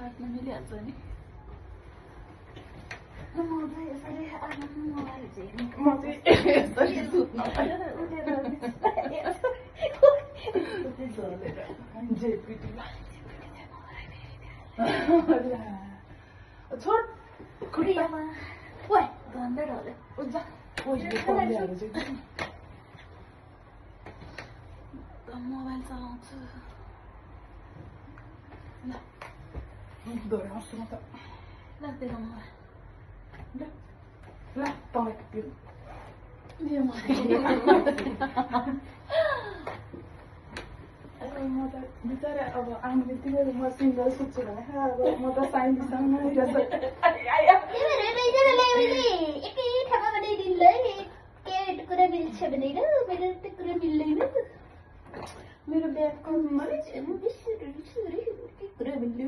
राख्न मिलिहाल्छ नि म चाहिँ यसरी मोबाइल चाहिँ म चाहिँ यसरी सुत्न छोड खुट्टामा ओए धन्दै रहले उज्जा मोबाइल चलाउँछु ल लाग्दैन मोबाइल ल तपाईँ म त बिचरा अब आउने बित्तिकै म सिङ्गल सुत्छु भने अब म त साइन्टिसँग मेरो ब्यागको कुरा मिल्यो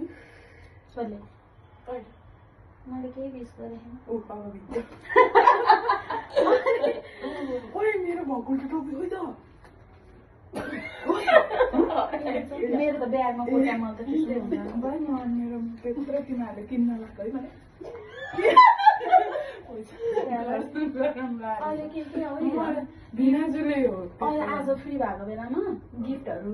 मैले केही विस गरेँ मेरो भक्कुलको टोपी हो त मेरो त ब्यागमा कोटा म त त्यस्तो हुँदैन मेरो त्यत्रो तिमीहरूले किन्न लाग्यो है अहिले के हो बिनाजुले हो अहिले आज फ्री भएको बेलामा गिफ्टहरू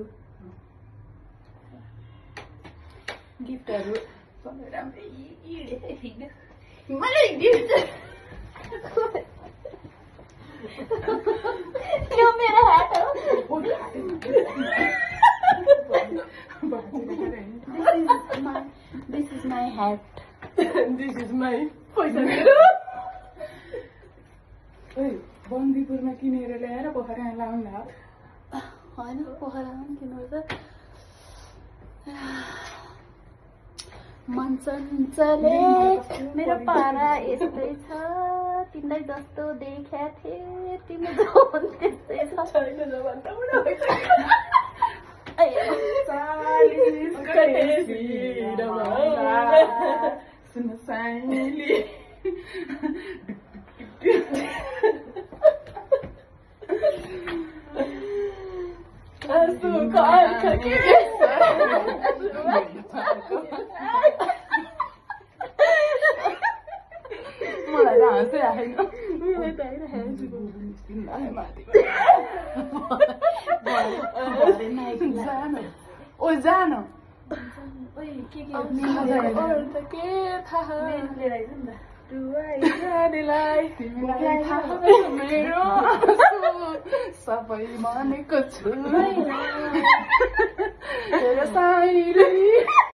मलाई गिफ्ट यो मेरो हात हो This is my hat. This is my पैसा मेरो ओइ बन्दीपुरमा किनेर ल्याएर पोखरामा लाउनु होइन पोखरामा पनि किन्नुपर्छ मन चञ्चले मेरो पारा यस्तै छ तिमीलाई जस्तो देखा थिए तिमी जवन त्यस्तै छ छैन भन्दा सुन साइली मलाई त हाँसै आएन ओ जानु के थाहा तिमीलाई थाहा मेरो सबै मानेको छु